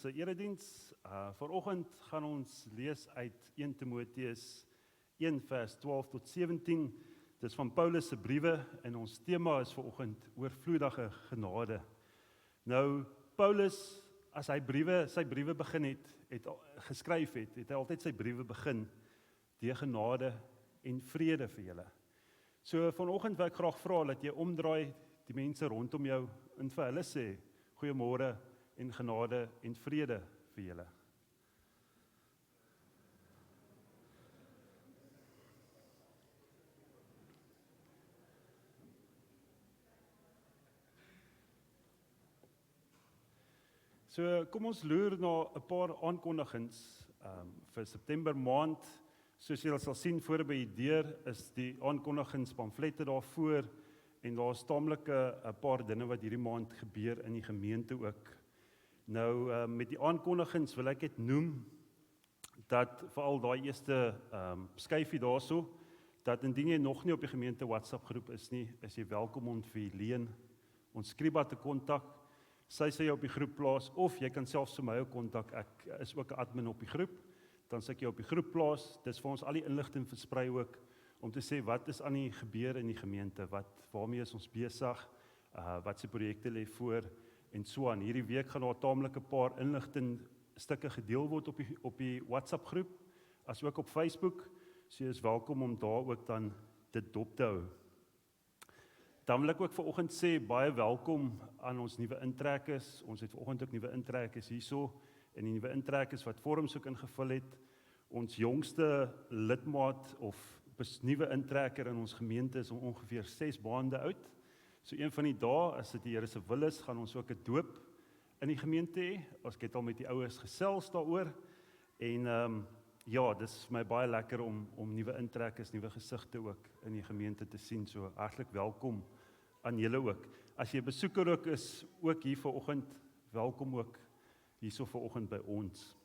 se erediens. Vanoggend gaan ons lees uit 1 Timoteus 1 vers 12 tot 17. Dit is van Paulus se briewe en ons tema is vanoggend oorvloedige genade. Nou Paulus, as hy sy briewe begin geskryf het hy altyd sy briewe begin deur genade en vrede vir julle. So vanoggend wil ek graag vra dat jy omdraai die mense rondom jou en vir hulle sê goeiemôre en genade en vrede vir julle. So kom ons loer na 'n paar aankondigings vir September maand. Soos julle sal sien voor by die deur is die aankondigingspamflette daarvoor en daar's taamlik 'n paar dinge wat hierdie maand gebeur in die gemeente ook. Nou met die aankondigings wil ek dit noem dat veral daai eerste skyfie daarso, dat indien jy nog nie op die gemeente WhatsApp groep is nie, is jy welkom om vir Leen ons skriba te kontak. Sy sal jou op die groep plaas of jy kan selfs vir my ook kontak. Ek is ook 'n admin op die groep. Dan sal ek jou op die groep plaas. Dis vir ons al die inligting versprei ook om te sê wat is aan die gebeur in die gemeente, waarmee is ons besig, wat se projekte lê voor en so aan. Hierdie week gaan daar taamlik 'n paar inligting stukke gedeel word op die WhatsApp groep, as ook op Facebook. So jy is welkom om daar ook dan dit dop te hou. Dan wil ek ook vanoggend sê baie welkom aan ons nuwe intrekkers. Ons het vanoggend ook nuwe intrekkers hierso en die nuwe intrekkers wat vorms ook ingevul het. Ons jongste lidmaat of nuwe intrekker in ons gemeente is ongeveer 6 maande oud. So een van die dae, as dit die Here se wil is, gaan ons ook 'n doop in die gemeente hê. Ons het al met die ouers gesels daaroor en ja, dis vir my baie lekker om nuwe intrekkers, nuwe gesigte ook in die gemeente te sien. So hartlik welkom aan julle ook. As jy 'n besoeker ook is, ook hier vanoggend, welkom ook hierso vanoggend by ons.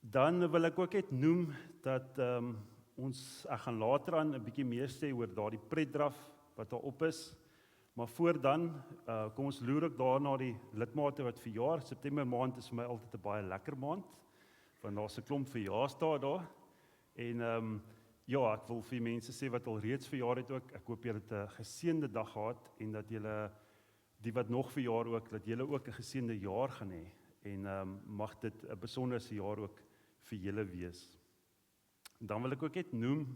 Dan wil ek ook net noem dat ek gaan later aan 'n bietjie meer sê oor daardie pretdraf wat daar op is. Maar voor dan, kom ons loer ook daar na die lidmate wat verjaar. September maand is vir my altyd 'n baie lekker maand, want daar's 'n klomp verjaarsdae daar. En ja, ek wil vir mense sê wat al reeds verjaar het ook, ek hoop julle het 'n geseënde dag gehad en dat julle, die wat nog verjaar ook, dat julle ook 'n geseënde jaar gaan hê. En mag dit 'n besonderse jaar ook vir julle wees. Dan wil ek ook net noem,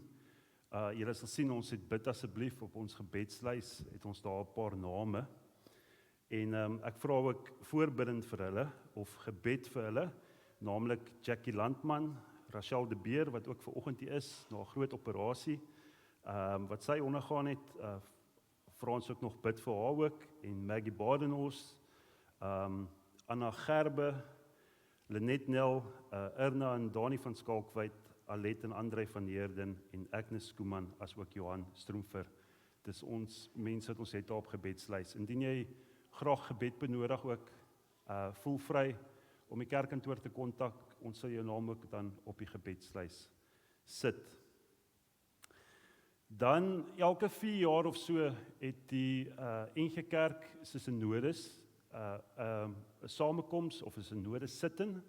julle sal sien ons het bid asseblief op ons gebedslys, het ons daar 'n paar name. En ek vra ook voorbidend vir hulle of gebed vir hulle, naamlik Jackie Landman, Rachel de Beer wat ook vanoggend hier is na 'n groot operasie wat sy ondergaan het. Vra ons ook nog bid vir haar ook en Maggie Badenhorst, Anna Gerbe, Lenet Nel, Erna en Dani van Skalkwyk, Alet en André van Heerden en Agnes Koeman as ook Johan Stroomfer. Dis ons mense wat ons het daar op gebedslys. Indien jy graag gebed benodig ook, voel vry om die kerkkantoor te kontak. Ons sal jou naam ook dan op die gebedslys sit. Dan elke 4 jaar of so het die NG Kerk se synodes 'n samekoms of 'n synodes sitting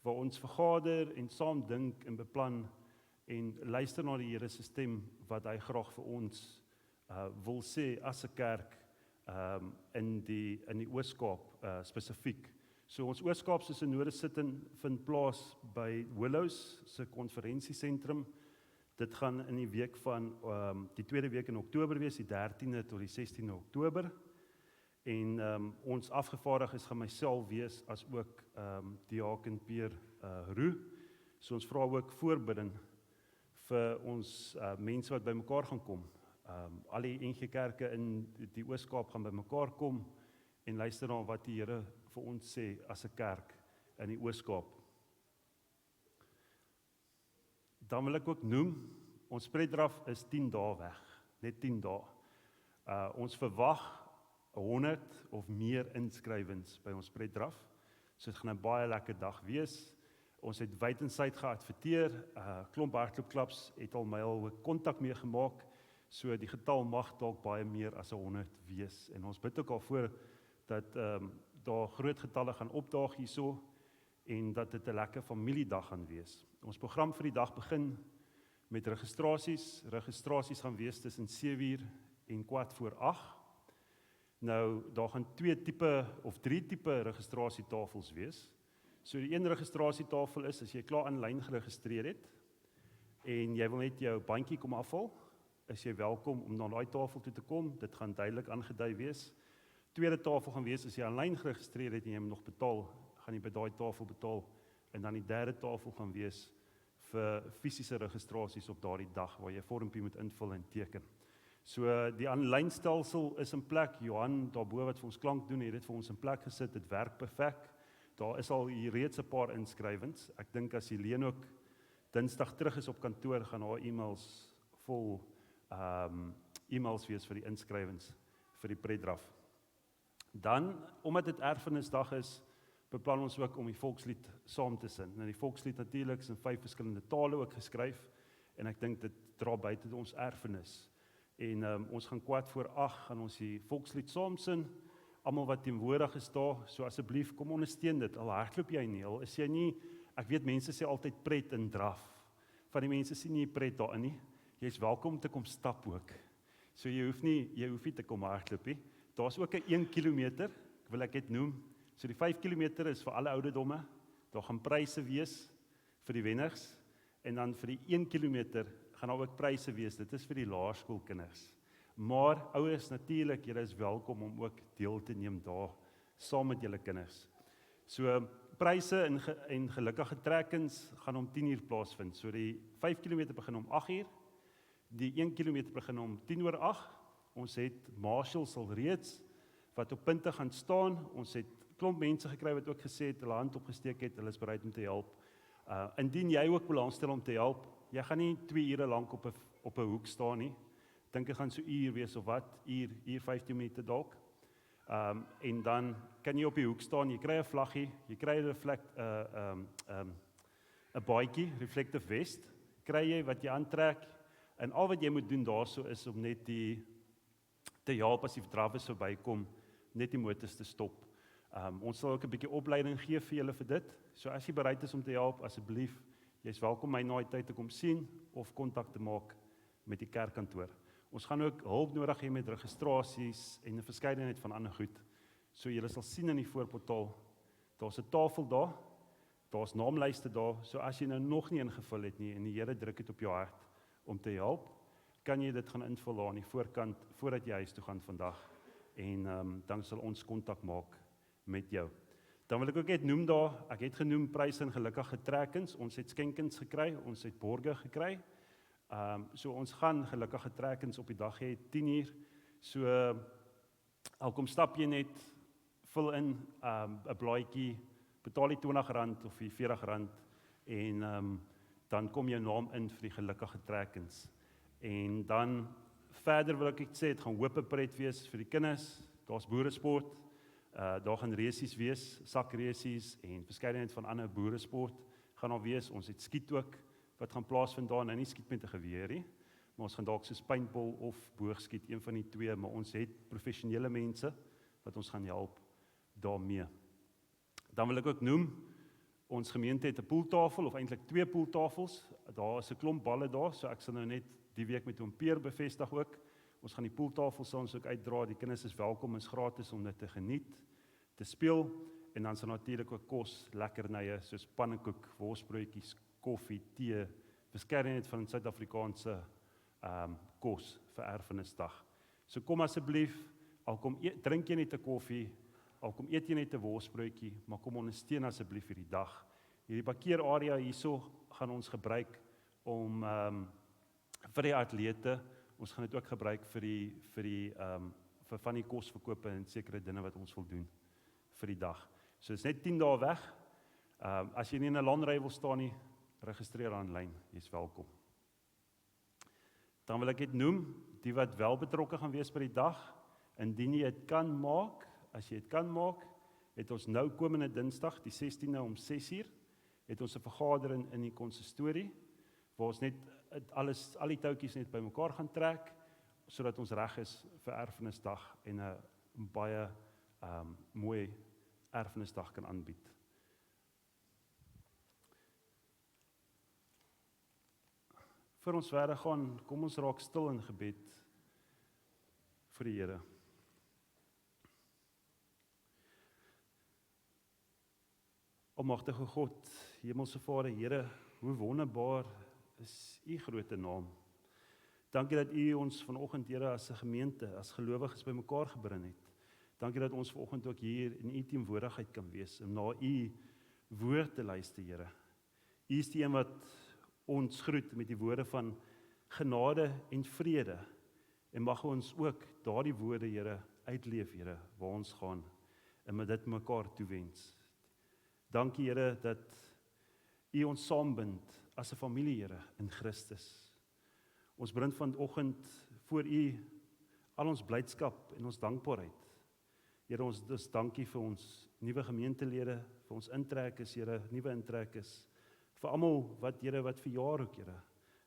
waar ons vergader en saam dink en beplan en luister na die Here se stem wat hy graag vir ons wil sê as 'n kerk in die Oos-Kaap spesifiek. So ons Oos-Kaapse synode sitting vind plaas by Willows se konferensiesentrum. Dit gaan in die week van die tweede week in Oktober wees, die 13de tot die 16de Oktober. En ons afgevaardiges gaan myself wees as ook Diaken Pierre Roux. So ons vra ook voorbiding vir ons mense wat bymekaar gaan kom. Al die NG Kerke in die Oos-Kaap gaan bymekaar kom en luister na wat die Here vir ons sê as 'n kerk in die Oos-Kaap. Dan wil ek ook noem, ons pretdraf is 10 dae weg, net 10 dae. Ons verwag 100 of meer inskrywings by ons pretdraf. So dit gaan 'n baie lekker dag wees. Ons het wyd en suid geadverteer, klomp hardloopklubs het al my kontak mee gemaak. So die getal mag dalk baie meer as 100 wees. En ons bid ook al voor dat daar groot getalle gaan opdaag hierso en dat dit 'n lekker familiedag gaan wees. Ons program vir die dag begin met registrasies. Registrasies gaan wees tussen 7:00 en 7:15. Nou, daar gaan 3 tipe registrasietafels wees. So die een registrasietafel is, as jy klaar aanlyn geregistreer het, en jy wil net jou bandjie kom afhaal, is jy welkom om na daai tafel toe te kom, dit gaan duidelik aangedui wees. Tweede tafel gaan wees, as jy aanlyn geregistreer het en jy moet nog betaal, gaan jy by daai tafel betaal, en dan die derde tafel gaan wees vir fisiese registrasies op daardie dag, waar jy vormpie moet invul en teken. So die aanlynstelsel is in plek, Johan daarbo wat vir ons klank doen, het dit vir ons in plek gesit, dit werk perfek. Daar is al hier reeds 'n paar inskrywings. Ek dink as Helene ook Dinsdag terug is op kantoor, gaan haar e-mails vol e-mails wees vir die inskrywings vir die preddraf. Dan, omdat dit erfenisdag is, beplan ons ook om die volkslied saam te sing. Nou die volkslied natuurlik is in 5 verskillende tale ook geskryf, en ek dink dit dra by tot ons erfenis. En ons gaan 7:15 gaan ons die volkslied saam sing. Almal wat teenwoordig is daar, so asseblief kom ondersteun dit. Al hardloop jy nie, al is jy nie, ek weet mense sê altyd pret en draf. Van die mense sien nie pret daarin nie. Jy's welkom te kom stap ook. So jy hoef nie te kom hardloop nie. Daar's ook 'n 1 kilometer, wil ek dit noem. So die 5 kilometer is vir alle ouderdomme. Daar gaan pryse wees vir die wenners, en dan vir die 1 kilometer gaan daar ook pryse wees. Dit is vir die laerskoolkinders. Maar ouers natuurlik, julle is welkom om ook deel te neem daar saam met julle kinders. So pryse en gelukkige trekkings gaan om 10:00 plaasvind. So die 5 km begin om 8:00, die 1 km begin om 7:50. Ons het marshals al reeds wat op punte gaan staan. Ons het klomp mense gekry wat ook gesê het, hulle hand opgesteek het, hulle is bereid om te help. Indien jy ook belangstel om te help, jy gaan nie 2 ure lank op 'n hoek staan nie. Dink dit gaan so 1 uur wees of wat, uur 15 minute dalk. En dan kan jy op die hoek staan, jy kry 'n vlaggie, jy kry 'n baadjie, reflective vest, kry jy wat jy aantrek, en al wat jy moet doen daarso is om net te help as die drafers verbykom, net die motors te stop. Ons sal ook 'n bietjie opleiding gee vir julle vir dit. So as jy bereid is om te help, asseblief, jy's welkom my na die tyd te kom sien of kontak te maak met die kerkkantoor. Ons gaan ook hulp nodig hê met registrasies en 'n verskeidenheid van ander goed. So julle sal sien in die voorportaal, daar's 'n tafel daar, daar's naamlyste daar, so as jy nou nog nie ingevul het nie en die Here druk dit op jou hart om te help, kan jy dit gaan invul daar aan die voorkant voordat jy huis toe gaan vandag, en dan sal ons kontak maak met jou. Dan wil ek ook net noem daar, ek het genoem pryse en gelukkige trekkings, ons het skenkings gekry, ons het borge gekry. So ons gaan gelukkige trekkings op die dag hê, 10:00. So al kom stap jy net, vul in 'n blaadjie, betaal die R20 of die R40, en dan kom jou naam in vir die gelukkige trekkings. En dan verder wil ek sê, dit gaan hoop pret wees vir die kinders, daar's boeresport, daar gaan resies wees, sakresies en verskeidenheid van ander boeresport gaan daar wees. Ons het skiet ook wat gaan plaasvind daar, nou nie skiet met 'n geweer nie, maar ons gaan dalk so paintball of boogskiet, een van die twee, maar ons het professionele mense wat ons gaan help daarmee. Dan wil ek ook noem, ons gemeente het 'n poeltafel, of eintlik 2 poeltafels, daar is 'n klomp balle daar, so ek sal nou net die week met oom Peer bevestig ook. Ons gaan die poeltafel sal ons ook uitdra, die kinders is welkom, is gratis om dit te geniet, te speel, en dan sal natuurlik ook kos, lekkernye, soos pannekoek, worsbroodjies, koffie, tee, verskeidenheid van Suid-Afrikaanse kos vir erfenisdag. So kom asseblief, al kom drink jy net 'n koffie, al kom eet jy net 'n worsbroodjie, maar kom ondersteun asseblief hierdie dag. Hierdie parkeerarea hierso gaan ons gebruik om vir die atlete, ons gaan dit ook gebruik vir van die kosverkope en sekere dinge wat ons wil doen vir die dag. So is net 10 dae weg. As jy nie in 'n landry wil staan nie, registreer aanlyn, jy's welkom. Dan wil ek dit noem, die wat wel betrokke gaan wees by die dag, indien jy dit kan maak, as jy dit kan maak, het ons nou komende Dinsdag, die 16de om 6:00, het ons 'n vergadering in die konsistorie, waar ons net al die touwtjies net bymekaar gaan trek, sodat ons reg is vir erfenisdag en 'n baie mooi erfenisdag kan aanbied. Voor ons verder gaan, kom ons raak stil in gebed vir die Here. Almagtige God, Hemelse Vader, Here, hoe wonderbaar is U groote naam. Dankie dat U ons vanoggend, Here, as 'n gemeente, as gelowiges bymekaar gebring het. Dankie dat ons vanoggend ook hier in U teenwoordigheid kan wees, om na U woord te luister, Here. U is die een wat ons groet met die woorde van genade en vrede, en mag ons ook daardie woorde, Here, uitleef, Here, waar ons gaan, en met dit mekaar toewens. Dankie, Here, dat U ons saambind as 'n familie, Here, in Christus. Ons bring vanoggend voor U al ons blydskap en ons dankbaarheid. Here, ons dus dankie vir ons nuwe gemeentelede, vir ons intrekkers, Here, nuwe intrekkers, vir almal wat, Here, wat verjaar ook, Here,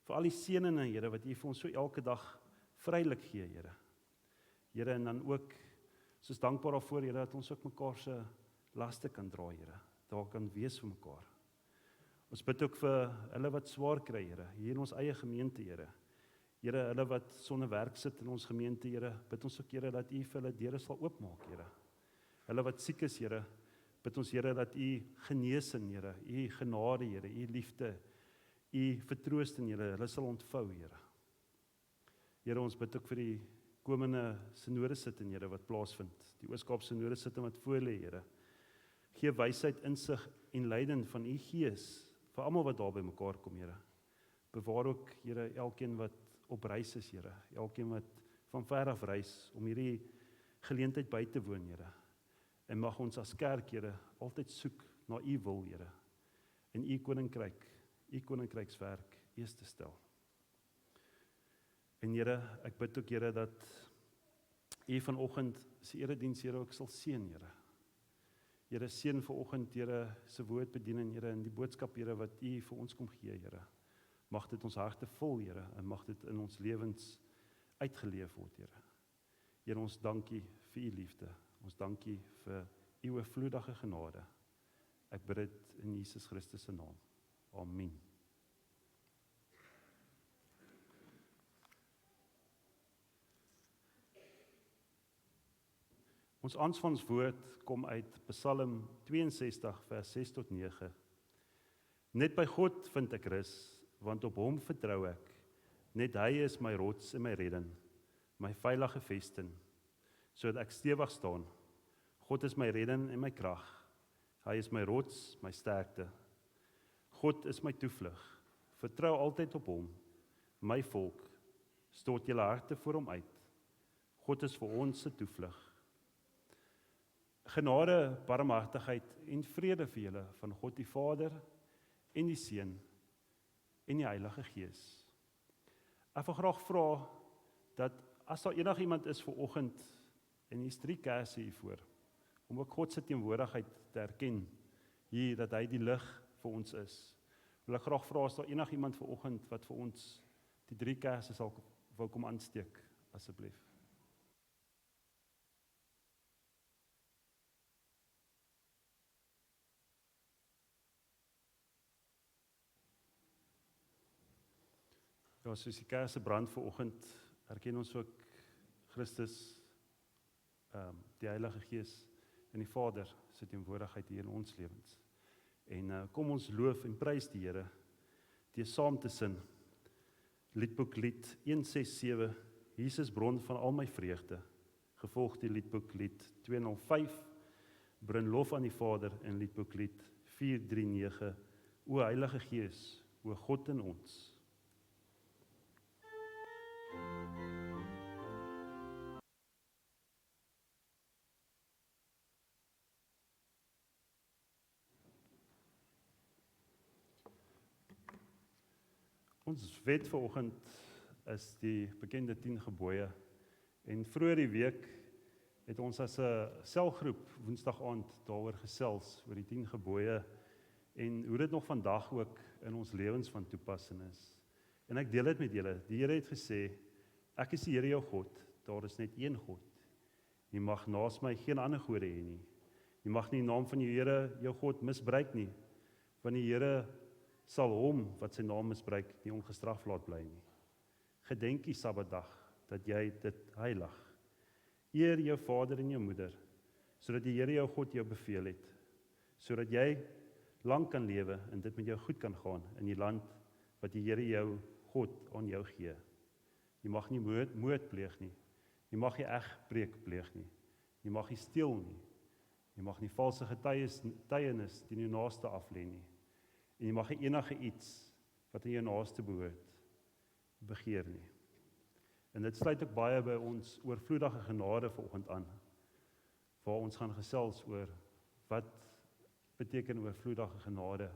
vir al die seëninge, Here, wat U vir ons so elke dag vrylik gee, Here. Here, en dan ook, soos dankbaar daarvoor, Here, dat ons ook mekaar se laste kan dra, Here, daar kan wees vir mekaar. Ons bid ook vir hulle wat swaar kry, Here, hier in ons eie gemeente, Here. Here, hulle wat sonder werk sit in ons gemeente, Here, bid ons ook, Here, dat U vir hulle deure sal oopmaak, Here. Hulle wat siek is, Here, bid ons, Here, dat U genesing, Here, U genade, Here, U liefde, U vertroosting, Here, hulle sal ontvou, Here. Here, ons bid ook vir die komende synodesitting, Here, wat plaasvind, die Oos-Kaap synodesitting wat voor lê, Here. Gee wysheid, insig en leiding van U Gees vir almal wat daar by mekaar kom, Here. Bewaar ook, Here, elkeen wat op reis is, Here, elkeen wat van ver af reis om hierdie geleentheid by te woon, Here. En mag ons as kerk, Here, altyd soek na U wil, Here, en U koninkryk, U koninkrykswerk eers te stel. En Here, ek bid ook, Here, dat U vanoggend se erediens, Here, ook sal seën, Here. Here, seën vanoggend, Here, se woordbediening, Here, en die boodskap, Here, wat U vir ons kom gee, Here. Mag dit ons harte vul, Here, en mag dit in ons lewens uitgeleef word, Here. Here, ons dankie vir U liefde. Ons dankie vir U oorvloedige genade. Ek bid dit in Jesus Christus se naam. Amen. Ons aanvangswoord kom uit Psalm 62 vers 6 tot 9. Net by God vind ek rus, want op Hom vertrou ek. Net Hy is my rots en my redding, my veilige vesting, sodat ek stewig staan. God is my redding en my krag. Hy is my rots, my sterkte. God is my toevlug. Vertrou altyd op Hom. My volk, stort julle harte voor Hom uit. God is vir ons se toevlug. Genade, barmhartigheid en vrede vir julle van God die Vader en die Seun en die Heilige Gees. Ek wil graag vra dat as daar enigiemand is vanoggend en hier's 3 kersse hiervoor, om ook God se teenwoordigheid te erken hier, dat hy die lig vir ons is. Wil ek graag vra as daar enigiemand vanoggend wat vir ons die 3 kersse sal wil kom aansteek, asseblief. Ja, soos die kersse brand vanoggend, erken ons ook Christus, die Heilige Gees en die Vader se teenwoordigheid hier in ons lewens. En kom ons loof en prys die Here deur saam te sing. Liedboek lied 167, Jesus bron van al my vreugde, gevolg die liedboek lied 205, bring lof aan die Vader, en liedboek lied 439, o Heilige Gees, o God in ons. Ons wet vanoggend is die bekende 10 gebooie, en vroeër die week het ons as 'n selgroep Woensdag aand daaroor gesels, oor die 10 gebooie, en hoe dit nog vandag ook in ons lewens van toepassing is. En ek deel dit met julle. Die Here het gesê, ek is die Here jou God, daar is net een God. Jy mag naas my geen ander gode hê nie. Jy mag nie die naam van die Here, jou God, misbruik nie, want die Here sal hom wat sy naam misbruik nie ongestraf laat bly nie. Gedenk die Sabbatdag dat jy dit heilig. Eer jou vader en jou moeder, sodat die Here jou God jou beveel het, sodat jy lang kan lewe en dit met jou goed kan gaan in die land wat die Here jou God aan jou gee. Jy mag nie moord pleeg nie. Jy mag nie egbreek pleeg nie. Jy mag nie steel nie. Jy mag nie valse getuienis teen jou naaste aflê nie. En jy mag nie enige iets wat aan jou naaste behoort begeer nie. En dit sluit ook baie by ons oorvloedige genade vanoggend aan, waar ons gaan gesels oor wat beteken oorvloedige genade,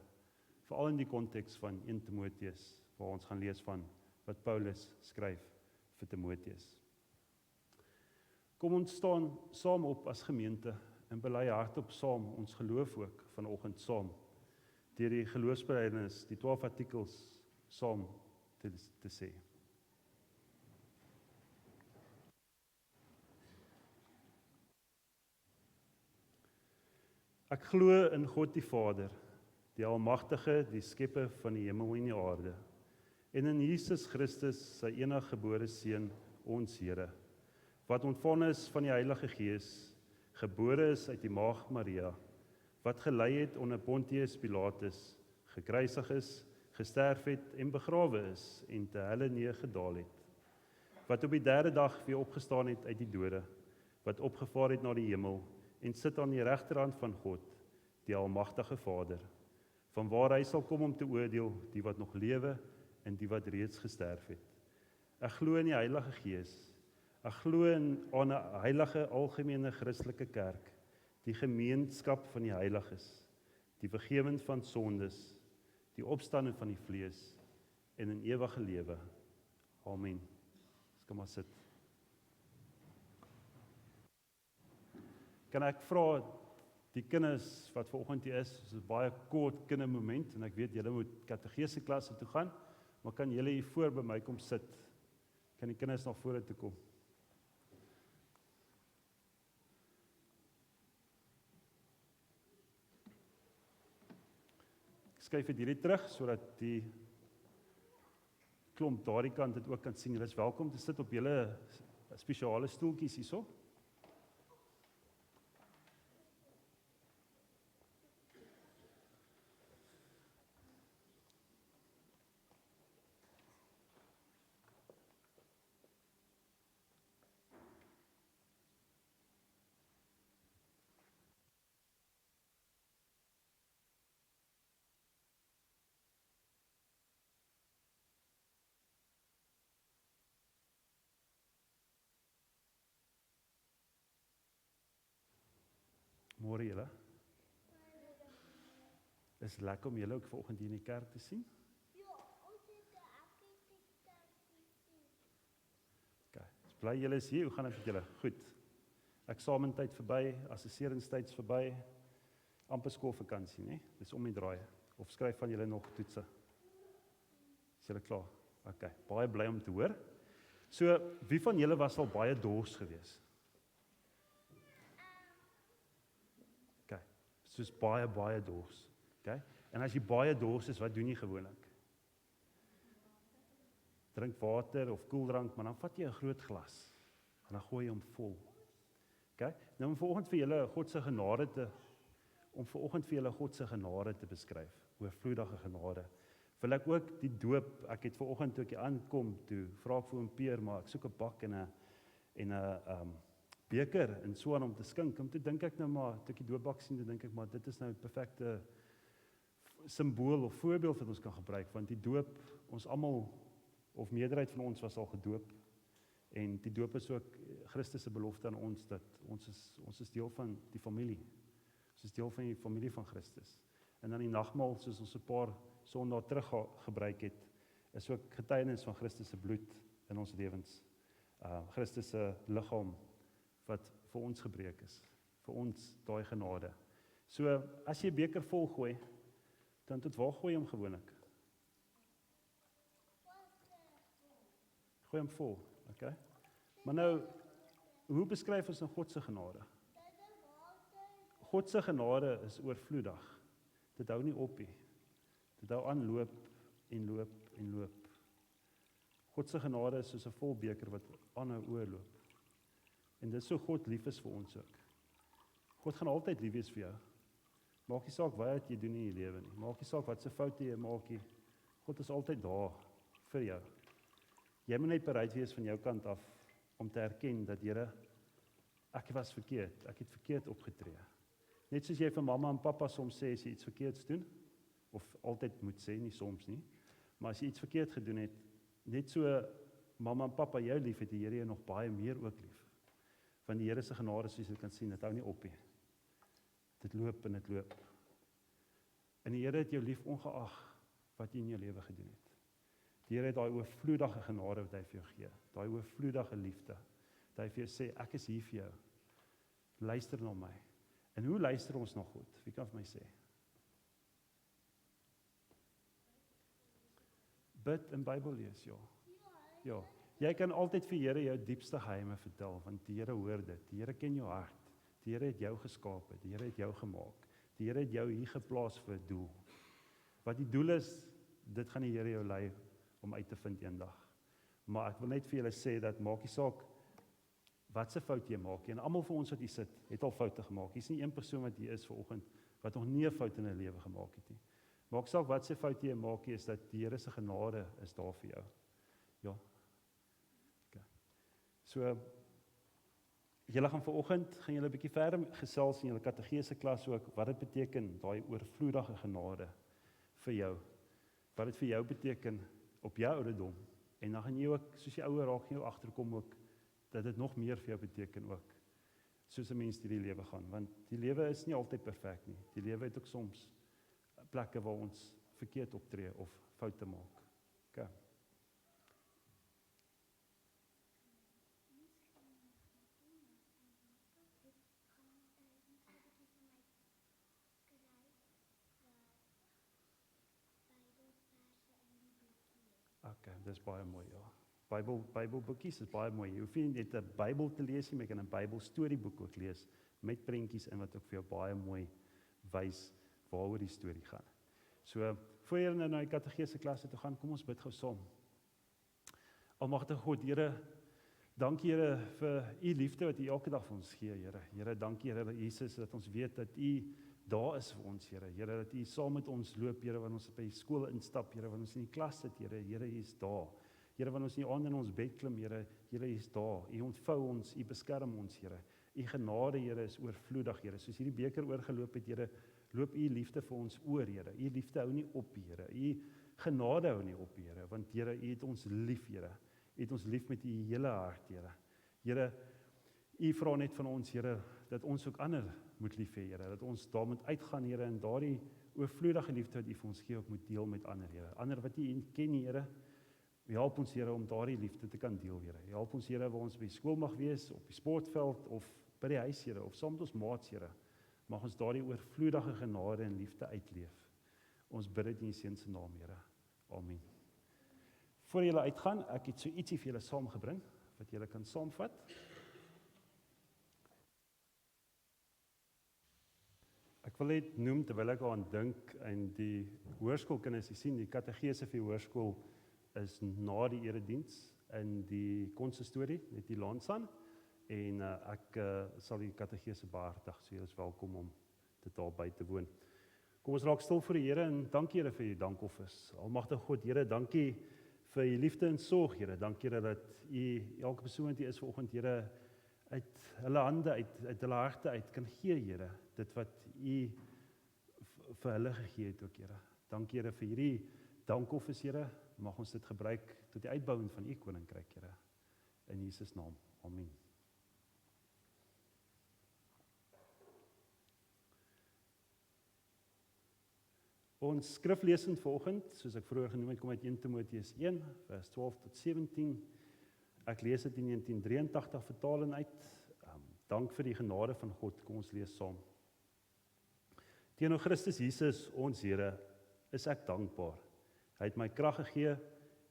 veral in die konteks van 1 Timoteus, waar ons gaan lees van wat Paulus skryf vir Timoteus. Kom ons staan saam op as gemeente en bely hardop saam ons geloof ook vanoggend saam, deur die geloofsbelijdenis, die 12 artikels saam te sê. Ek glo in God die Vader, die Almagtige, die skepper van die hemel en die aarde, en in Jesus Christus, sy enige gebore Seun, ons Here, wat ontvang is van die Heilige Gees, gebore is uit die Maagd Maria, wat gelei het onder Pontius Pilatus, gekruisig is, gesterf het en begrawe is en te helle neergedaal het, wat op die 3de dag weer opgestaan het uit die dode, wat opgevaar het na die hemel en sit aan die regterhand van God, die Almagtige Vader, vanwaar hy sal kom om te oordeel die wat nog lewe en die wat reeds gesterf het. Ek glo in die Heilige Gees. Ek glo aan 'n heilige algemene Christelike kerk, die gemeenskap van die heiliges, die vergifnis van sondes, die opstanding van die vlees en 'n ewige lewe. Amen. Kom maar sit. Kan ek vra die kinders wat vanoggend hier is, is 'n baie kort kindermoment en ek weet julle moet kategese klasse toe gaan, maar kan julle hier voor by my kom sit? Kan die kinders nog voor toe kom? Ek skuif dit hierdie terug sodat die klomp daardie kant dit ook kan sien. Julle is welkom te sit op julle spesiale stoeltjies hierso. Môre julle. Is lekker om julle ook vanoggend hier in die kerk te sien. Ja, ons het 'n kerk gesien. OK. Ek bly julle is hier. Hoe gaan dit met julle? Goed. Eksamentyd verby, assesseringstyd verby. Amper skoolvakansie, né? Dis om die draai. Of skryf van julle nog toetse? Is julle klaar? OK. Baie bly om te hoor. So, wie van julle was al baie dors geweest? Soos baie dors. Okay? En as jy baie dors is, wat doen jy gewoonlik? Drink water of koeldrank, maar dan vat jy 'n groot glas en dan gooi jy hom vol. Okay? Nou om vanoggend vir julle God se genade te beskryf, oorvloedige genade. Wil ek ook die doop, ek het vanoggend toe ek aankom, toe vra ek vir oom Peer, maar ek soek 'n bak en 'n beker en so aan om te skink. Om te dink ek nou maar, toe ek die doopbak sien, dink ek maar dit is nou 'n perfekte simbool of voorbeeld wat ons kan gebruik, want die doop, ons almal of meerderheid van ons was al gedoop en die doop is ook Christus se belofte aan ons dat ons is deel van die familie. Ons is deel van die familie van Christus. En dan die nagmaal, soos ons 'n paar Sondae terug gebruik het, is ook getuienis van Christus se bloed in ons lewens. Christus se liggaam wat vir ons gebreek is, vir ons daai genade. So, as jy 'n beker vol gooi, dan tot waar gooi jy hom gewoonlik? Gooi hom vol, okay? Maar nou, hoe beskryf ons nou God se genade? God se genade is oorvloedig. Dit hou nie op nie. Dit hou aan loop en loop en loop. God se genade is soos 'n vol beker wat aanhou oorloop. En dis so God lief is vir ons ook. God gaan altyd lief wees vir jou. Maak nie saak wat jy doen in jou lewe nie. Maak nie saak wat se foute jy maak nie. God is altyd daar vir jou. Jy moet net bereid wees van jou kant af om te erken dat Here, ek was verkeerd, ek het verkeerd opgetree. Net soos jy vir mamma en pappa soms sê as jy iets verkeerds doen, of altyd moet sê, nie soms nie, maar as jy iets verkeerd gedoen het, net so mamma en pappa jou lief het, die Here jou nog baie meer ook lief. Want die Here se genade, soos jy kan sien, dit hou nie op nie. Dit loop en dit loop. En die Here het jou lief ongeag wat jy in jou lewe gedoen het. Die Here het daai oorvloedige genade wat hy vir jou gee, daai oorvloedige liefde, dat hy vir jou sê, ek is hier vir jou, luister na my. En hoe luister ons na God? Wie kan vir my sê? Bid en Bybel lees, ja. Ja. Jy kan altyd vir Here jou diepste geheime vertel, want die Here hoor dit. Die Here ken jou hart. Die Here het jou geskape. Die Here het jou gemaak. Die Here het jou hier geplaas vir 'n doel. Wat die doel is, dit gaan die Here jou lei om uit te vind eendag. Maar ek wil net vir julle sê dat maak nie saak wat se fout jy maak nie. En almal van ons wat hier sit, het al foute gemaak. Hier's nie een persoon wat hier is vanoggend wat nog nie 'n fout in 'n lewe gemaak het nie. Maak saak wat se fout jy maak nie, is dat die Here se genade is daar vir jou. Ja. Okay. So julle gaan vanoggend gaan julle 'n bietjie verder gesels in julle kategese klas ook wat dit beteken, daai oorvloedige genade vir jou. Wat dit vir jou beteken op jou ouderdom. En dan gaan jy ook, soos jy ouer raak, jy agterkom ook dat dit nog meer vir jou beteken ook. Soos 'n mens hierdie lewe gaan, want die lewe is nie altyd perfek nie. Die lewe het ook soms plekke waar ons verkeerd optree of foute maak. Okay. Okay, dis baie mooi, ja. Bybelboekies is baie mooi. Jy hoef nie net 'n Bybel te lees nie, maar jy kan 'n Bybelstorieboek ook lees met prentjies in wat ook vir jou baie mooi wys waaroor die storie gaan. So, voor jy nou na die kategese klasse toe gaan, kom ons bid gou saam. Almagtige God, Here, dankie Here vir u liefde wat u elke dag vir ons gee, Here. Here, dankie Here Jesus dat ons weet dat u daar is vir ons, Here. Here, dat u saam met ons loop, Here, wanneer ons by skool instap, Here, wanneer ons in die klas sit, Here. Here, u is daar. Here, wanneer ons in die aand in ons bed klim, Here, Here, u is daar. U ontvou ons, u beskerm ons, Here. U genade, Here, is oorvloedig, Here. Soos hierdie beker oorgeloop het, Here, loop u liefde vir ons oor, Here. U liefde hou nie op, Here. U genade hou nie op, Here, want Here, u het ons lief, Here. U het ons lief met u hele hart, Here. Here, u vra net van ons, Here, dat ons ook ander moet lief hê, Here, dat ons daar moet uitgaan, Here, en daardie oorvloedige liefde wat u vir ons gee, ook moet deel met ander, Here. Ander wat u ken, Here, help ons, Here, om daardie liefde te kan deel, Here. Help ons, Here, waar ons by skool mag wees, op die sportveld, of by die huis, Here, of saam met ons maats, Here. Mag ons daardie oorvloedige genade en liefde uitleef. Ons bid dit in die Seun se naam, Here. Amen. Voor julle uitgaan, ek het so ietsie vir julle saamgebring, wat julle kan saamvat. Ek wil net noem, terwyl ek aan dink, en die hoërskoolkinders, jy sien, die kategese vir hoërskool is na die erediens in die konsistorie met die Lansan, en ek sal die kategese behartig, so julle is welkom om dit daar by te woon. Kom ons raak stil voor die Here, en dankie Here vir die dankoffers. Almagtige God, Here, dankie vir u liefde en sorg, Here. Dankie Here dat u elke persoon wat hier is vanoggend, Here, uit hulle hande, uit hulle harte uit kan gee, Here, dit wat u vir hulle gegee het ook, Here. Dankie Here vir hierdie dankoffers, Here. Mag ons dit gebruik tot die uitbouing van u koninkryk, Here. In Jesus naam. Amen. Ons skriflesing vanoggend, soos ek vroeër genoem het, kom uit 1 Timoteus 1, vers 12 tot 17. Ek lees dit in 1983 vertaling uit. Dank vir die genade van God. Kom ons lees saam. Teenoor Christus Jesus, ons Here, is ek dankbaar. Hy het my krag gegee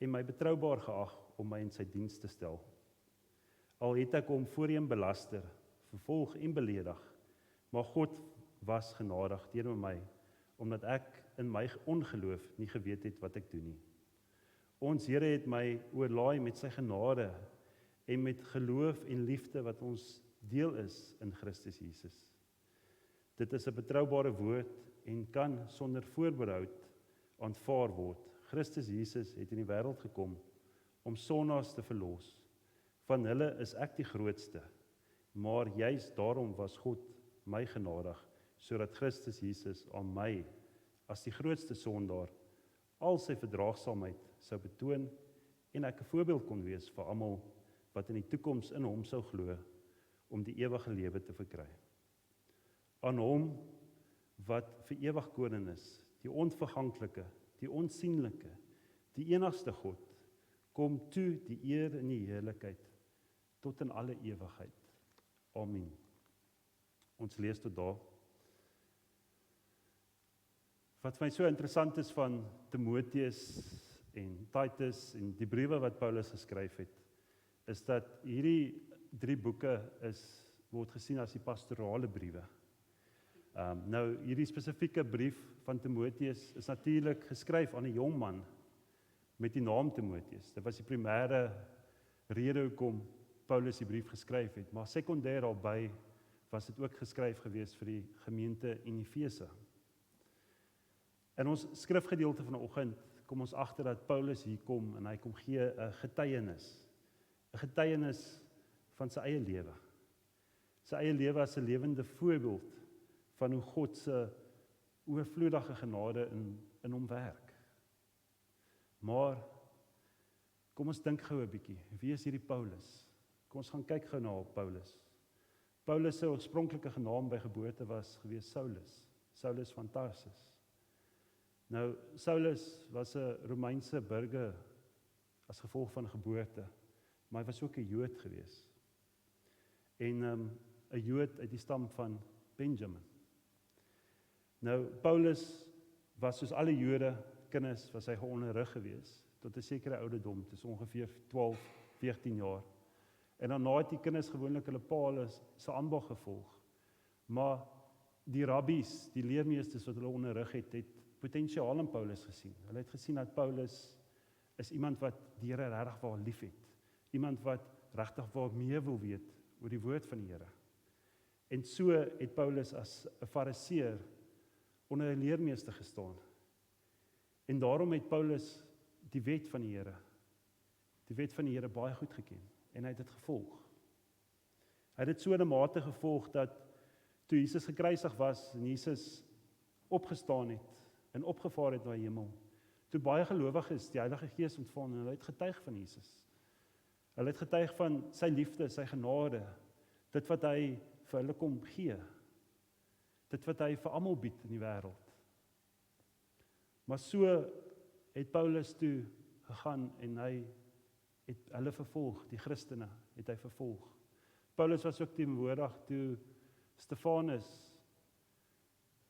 en my betroubaar geag om my in sy diens te stel. Al het ek hom voorheen belaster, vervolg en beledig, maar God was genadig teenoor my, omdat ek in my ongeloof nie geweet het wat ek doen nie. Ons Here het my oorlaai met sy genade en met geloof en liefde wat ons deel is in Christus Jesus. Dit is 'n betroubare woord en kan sonder voorbehoud aanvaar word. Christus Jesus het in die wêreld gekom om sondaars te verlos. Van hulle is ek die grootste, maar juis daarom was God my genadig, sodat Christus Jesus aan my as die grootste sondaar al sy verdraagsaamheid sou betoon en ek 'n voorbeeld kon wees vir almal wat in die toekoms in hom sou glo om die ewige lewe te verkry. Aan hom wat vir ewig koning is, die onverganklike, die onsienlike, die enigste God, kom toe die eer en die heerlikheid tot in alle ewigheid. Amen. Ons lees tot daar. Wat vir my so interessant is van Timoteus en Titus en die briewe wat Paulus geskryf het, is dat hierdie 3 boeke word gesien as die pastorale briewe. Nou, hierdie spesifieke brief van Timoteus is natuurlik geskryf aan 'n jong man met die naam Timoteus. Dit was die primêre rede hoekom Paulus die brief geskryf het, maar sekondêr daarbey was dit ook geskryf gewees vir die gemeente in Efese. In ons skrifgedeelte vanoggend kom ons agter dat Paulus hier kom en hy kom gee 'n getuienis van sy eie lewe. Sy eie lewe as 'n lewende voorbeeld van hoe God se oorvloedige genade in hom werk. Maar kom ons dink gou 'n bietjie, wie is hierdie Paulus? Kom ons gaan kyk gou na Paulus. Paulus se oorspronklike naam by geboorte was gewees Saulus van Tarsus. Nou, Saulus was 'n Romeinse burger as gevolg van geboorte, maar hy was ook 'n Jood gewees. En 'n Jood uit die stam van Benjamin. Nou, Paulus was soos alle Jode kinders, was hy geonderrig gewees tot 'n sekere ouderdom, dis ongeveer 12, 14 jaar. En daarna het die kinders gewoonlik hulle pa se ambag gevolg. Maar die rabbies, die leermeesters wat hulle onderrig het potensiaal in Paulus gesien. Hulle het gesien dat Paulus is iemand wat die Here regtig waar liefhet. Iemand wat regtig waar meer wil weet oor die woord van die Here. En so het Paulus as 'n fariseer onder 'n leermeester gestaan. En daarom het Paulus die wet van die Here baie goed geken en hy het dit gevolg. Hy het dit so in 'n mate gevolg dat toe Jesus gekruisig was en Jesus opgestaan het en opgevaar het na die hemel, toe baie gelowiges die Heilige Gees ontvang en hulle het getuig van Jesus. Hulle het getuig van sy liefde, sy genade, dit wat hy vir hulle kom gee, dit wat hy vir almal bied in die wêreld. Maar so het Paulus toe gegaan en hy het hulle vervolg, die Christene het hy vervolg. Paulus was ook teenwoordig toe Stefanus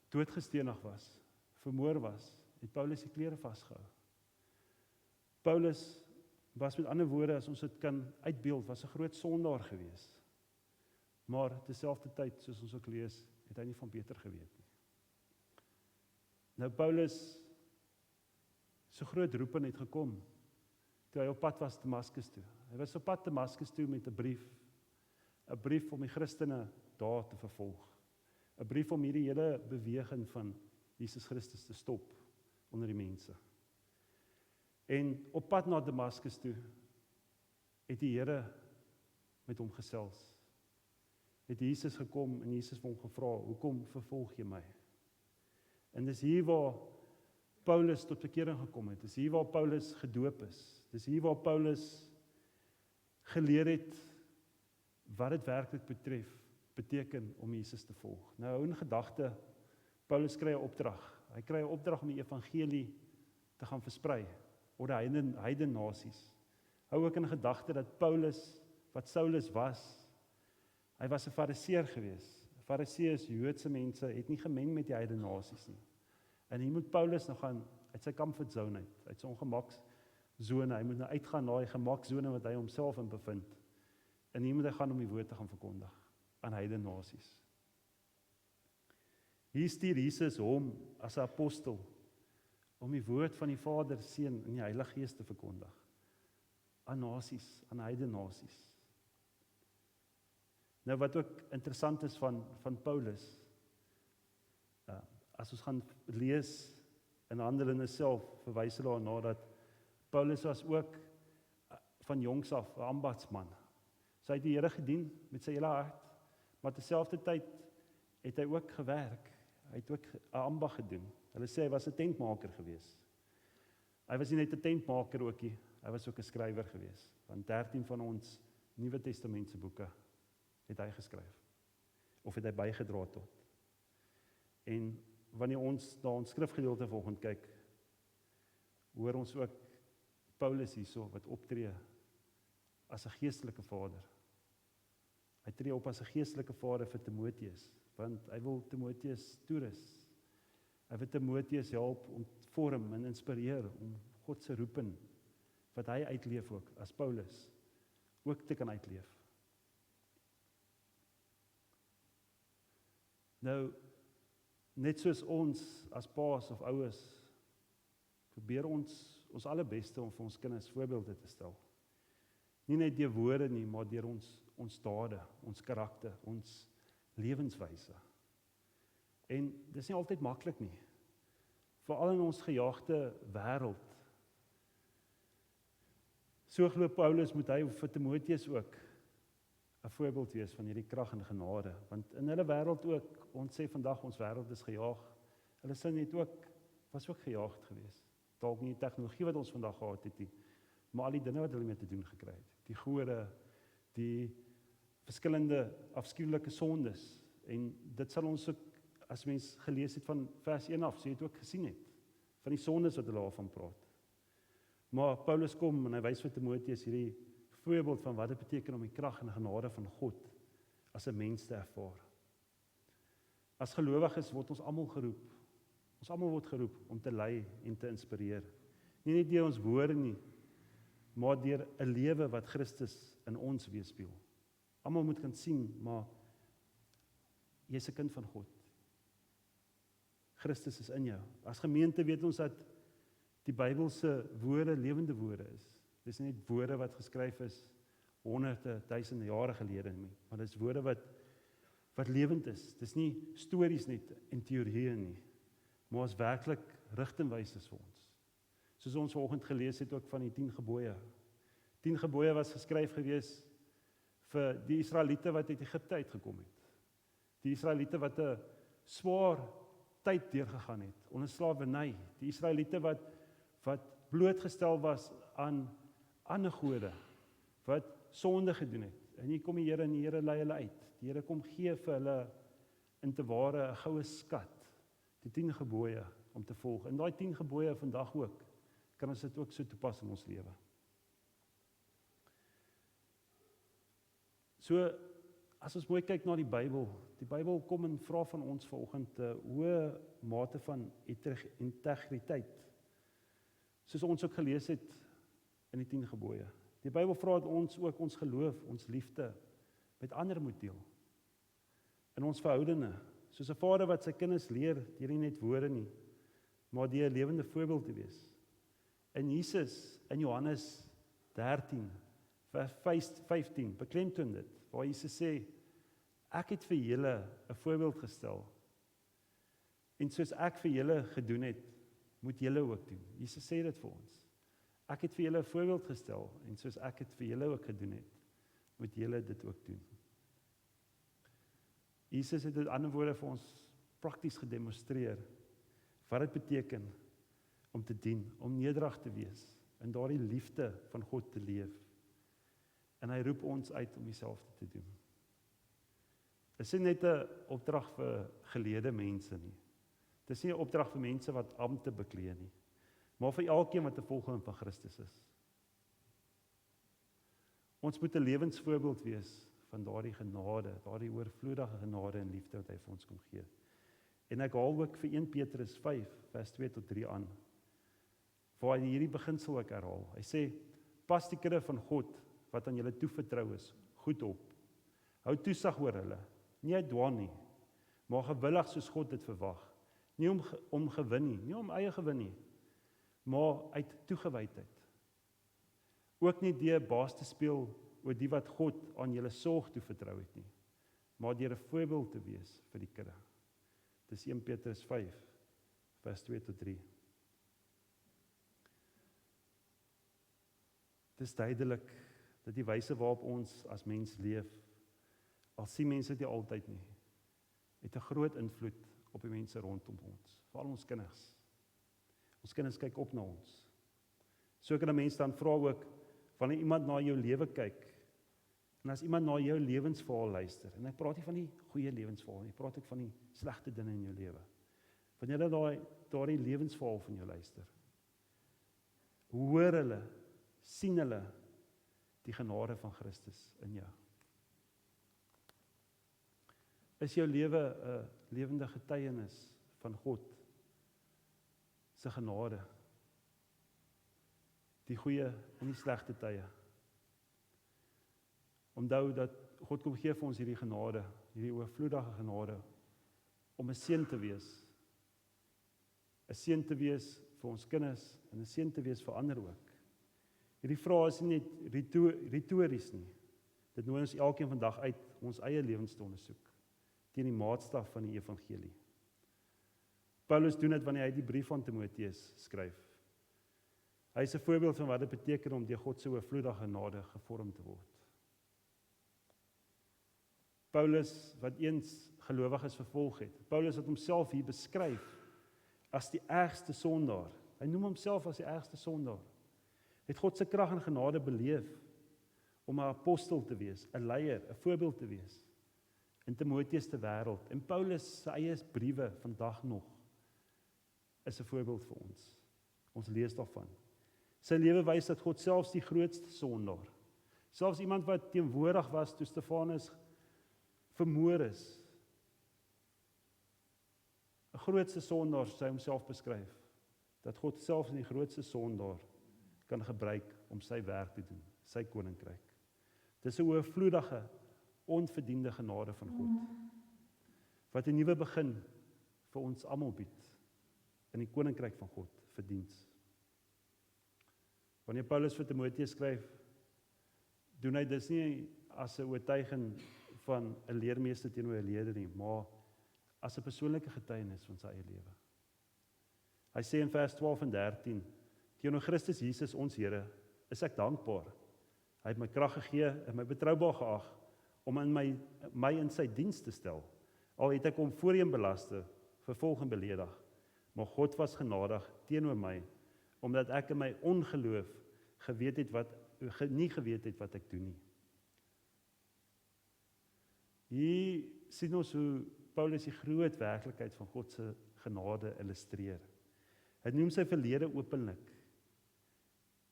doodgestenig was, vermoor was, het Paulus die klere vasgehou. Paulus was met ander woorde, as ons dit kan uitbeeld, was 'n groot sondaar gewees. Maar terselfdertyd, soos ons ook lees, het hy nie van beter geweet nie. Nou Paulus so groot roeping het gekom toe hy op pad was Damaskus toe. Hy was op pad Damaskus toe met 'n brief om die Christene daar te vervolg. 'n Brief om hierdie hele beweging van Jesus Christus te stop onder die mense. En op pad na Damaskus toe het die Here met hom gesels. Het Jesus gekom en Jesus het hom gevra, hoekom vervolg jy my? En dis hier waar Paulus tot bekering gekom het. Dis hier waar Paulus gedoop is. Dis hier waar Paulus geleer het wat dit werklik beteken om Jesus te volg. Nou hou in gedagte, Paulus kry 'n opdrag. Hy kry 'n opdrag om die evangelie te gaan versprei onder heidene nasies. Hou ook in gedagte dat Paulus, wat Saulus was, hy was 'n fariseer gewees. Fariseërs, Joodse mense, het nie gemeng met die heidene nasies nie. En hier moet Paulus nou gaan uit sy comfort zone uit sy ongemakszone, hy moet nou uitgaan na die gemakszone wat hy homself in bevind. En hier moet hy gaan om die woord te gaan verkondig aan heidene nasies. Hier stuur Jesus hom as 'n apostel om die woord van die Vader, Seun en die Heilige Gees te verkondig aan nasies, aan heidene nasies. Nou wat ook interessant is van Paulus, as ons gaan lees in Handelinge self, verwys hulle daarna dat Paulus was ook van jongs af 'n ambagsman. So hy het die Here gedien met sy hele hart, maar terselfdertyd het hy ook gewerk. Hy het ook 'n ambag gedoen. Hulle sê hy was 'n tentmaker gewees. Hy was nie net 'n tentmaker ook nie, hy was ook 'n skrywer gewees. Want 13 van ons Nuwe Testamentse boeke het hy geskryf. Of het hy bygedra tot. En wanneer ons na ons skrifgedeelte vanoggend kyk, hoor ons ook Paulus hierso wat optree as 'n geestelike vader. Hy tree op as 'n geestelike vader vir Timoteus, want hy wil Timoteus toerus. Hy wil Timoteus help om vorm en inspireer om God se roeping wat hy uitleef ook as Paulus ook te kan uitleef. Nou net soos ons as paas of ouers probeer ons allerbeste om vir ons kinders voorbeelde te stel. Nie net deur woorde nie, maar deur ons dade, ons karakter, ons lewenswyse. En dis nie altyd maklik nie. Veral in ons gejaagde wêreld. So glo Paulus moet hy vir Timoteus ook 'n voorbeeld wees van hierdie krag en genade, want in hulle wêreld ook, ons sê vandag ons wêreld is gejaag. Hulle sin het ook was ook gejaagd geweest. Dalk nie die tegnologie wat ons vandag gehad het nie, maar al die dinge wat hulle mee te doen gekry het. Die gode, die verskillende afskuwelike sondes, en dit sal ons ook as mens gelees het van vers 1 af, so jy het ook gesien het van die sondes wat hulle daarvan praat. Maar Paulus kom en hy wys vir Timoteus hierdie voorbeeld van wat dit beteken om die krag en genade van God as 'n mens te ervaar. As gelowiges word ons almal geroep. Ons almal word geroep om te lei en te inspireer. Nie net deur ons woorde nie, maar deur 'n lewe wat Christus in ons weerspieël. Almal moet kan sien, maar jy's 'n kind van God. Christus is in jou. As gemeente weet ons dat die Bybelse woorde lewende woorde is. Dis nie net woorde wat geskryf is honderde, duisende jare gelede nie, maar dis woorde wat lewend is. Dis nie stories net en teorieë nie, maar is werklik rigtingwysers vir ons. Soos ons vanoggend gelees het ook van die 10 gebooie. 10 gebooie was geskryf gewees vir die Israeliete wat uit Egipte uitgekom het. Die Israeliete wat 'n swaar tyd deurgegaan het onder slawerny. Die Israeliete wat blootgestel was aan ander gode, wat sonde gedoen het. En hier kom die Here en die Here lei hulle uit. Die Here kom gee vir hulle in te ware 'n goue skat, die 10 gebooie om te volg. En daai 10 gebooie vandag ook, kan ons dit ook so toepas in ons lewe. So, as ons mooi kyk na die Bybel kom en vra van ons vanoggend 'n hoë mate van integriteit. Soos ons ook gelees het in die 10 gebooie. Die Bybel vra dat ons ook ons geloof, ons liefde met ander moet deel. In ons verhoudinge, soos 'n vader wat sy kinders leer, deur nie net woorde nie, maar deur 'n lewende voorbeeld te wees. En Jesus in Johannes 13 vers 15 beklemtoon dit, waar Jesus sê, ek het vir julle 'n voorbeeld gestel. En soos ek vir julle gedoen het, moet julle ook doen. Jesus sê dit vir ons. Ek het vir julle 'n voorbeeld gestel, en soos ek het vir julle ook gedoen het, moet julle dit ook doen. Jesus het dit ander woorde vir ons prakties gedemonstreer, wat dit beteken om te dien, om nederig te wees, en daardie liefde van God te leef. En hy roep ons uit om dieselfde te doen. Dit is nie net 'n opdrag vir geleerde mense nie. Dit is nie 'n opdrag vir mense wat ampte beklee nie, maar vir elkeen wat 'n volgeling van Christus is. Ons moet 'n lewensvoorbeeld wees van daardie genade, daardie oorvloedige genade en liefde wat hy vir ons kom gee. En ek haal ook vir 1 Petrus 5 vers 2 tot 3 aan, waar hy hierdie beginsel ook herhaal. Hy sê, pas die kinders van God wat aan julle toevertrou is, goed op. Hou toesig oor hulle, nie uit dwaan nie, maar gewillig soos God dit verwag. Nie om gewin nie, nie om eie gewin nie, maar uit toegewydheid. Ook nie deur baas te speel oor die wat God aan julle sorg toevertrou het nie, maar deur 'n voorbeeld te wees vir die kudde. Dis 1 Petrus 5, vers 2-3. Dit is duidelik dat die wyse waarop ons as mens leef, al sien mense dit nie altyd nie, het 'n groot invloed op die mense rondom ons, veral ons kinders. Ons kinders kyk op na ons. So kan 'n mens dan vra ook, wanneer iemand na jou lewe kyk, en as iemand na jou lewensverhaal luister, en ek praat nie van die goeie lewensverhaal nie, ek praat ook van die slegte dinge in jou lewe. Wanneer hulle daardie lewensverhaal van jou luister, hoor hulle, sien hulle die genade van Christus in jou. Is jou lewe 'n lewende getuienis van God se genade, die goeie en die slegte tye? Onthou dat God kom gee vir ons hierdie genade, hierdie oorvloedige genade, om 'n seën te wees. 'n Seën te wees vir ons kinders, en 'n seën te wees vir ander ook. Hierdie vraag is nie net retories nie. Dit nooi ons elkeen vandag uit ons eie lewens te ondersoek, teen die maatstaf van die evangelie. Paulus doen dit wanneer hy die brief aan Timoteus skryf. Hy is 'n voorbeeld van wat dit beteken om deur God se oorvloedige genade gevorm te word. Paulus, wat eens gelowiges vervolg het. Paulus wat homself hier beskryf as die ergste sondaar. Hy noem homself as die ergste sondaar. Het God se krag en genade beleef om 'n apostel te wees, 'n leier, 'n voorbeeld te wees in Timoteus se wêreld. En Paulus se eie briewe vandag nog is 'n voorbeeld vir ons. Ons lees daarvan. Sy lewe wys dat God selfs die grootste sondaar, selfs iemand wat teenwoordig was toe Stefanus vermoor is, 'n grootste sondaar sy homself beskryf, dat God selfs die grootste sondaar kan gebruik om sy werk te doen, sy koninkryk. Dis 'n oorvloedige, onverdiende genade van God, wat 'n nuwe begin vir ons almal bied, in die koninkryk van God, vir diens. Wanneer Paulus vir Timoteus skryf, doen hy dis nie as 'n oortuiging van 'n leermeester teenoor 'n leerder nie, maar as 'n persoonlike getuienis van sy eie lewe. Hy sê in vers 12 en 13, teenoor Christus Jesus ons Here, is ek dankbaar. Hy het my krag gegee en my betroubaar geag om in my in sy diens te stel. Al het ek hom voorheen belaste, vervolg en beledig, maar God was genadig teenoor my, omdat ek in my ongeloof nie geweet het wat ek doen nie. Hier sien ons hoe Paulus die groot werklikheid van God se genade illustreer. Hy noem sy verlede openlik.